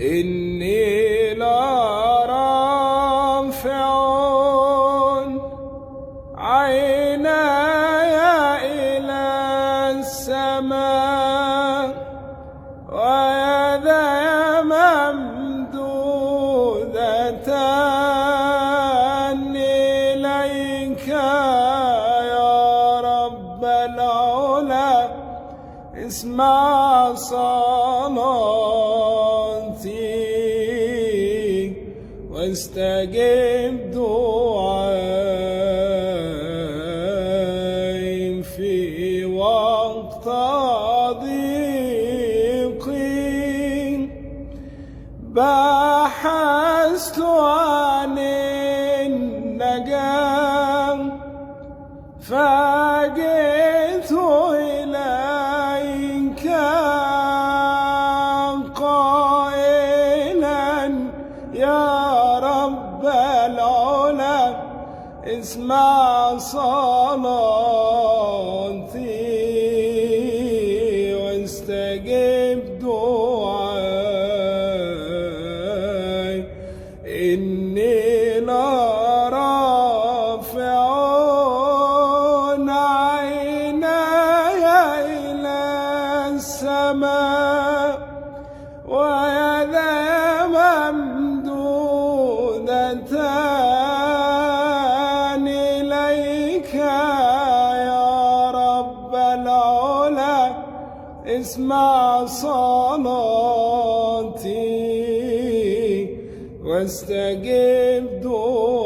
إني لرافع عيناي إلى السماء ويداي ممدودتان إليك يا رب العلا. اسمع صلاتي واستجب دعائي في وقت ضيقي. بحثت عن النجاة فجئت إليك قائلا يا رب العلا. اسمع صلاتي واستجب دعائي. إني لرافع عيناي إلى السماء ويداي ممدودتان إليك يا رب العلا. اسمع صلاتي واستجب دعائي.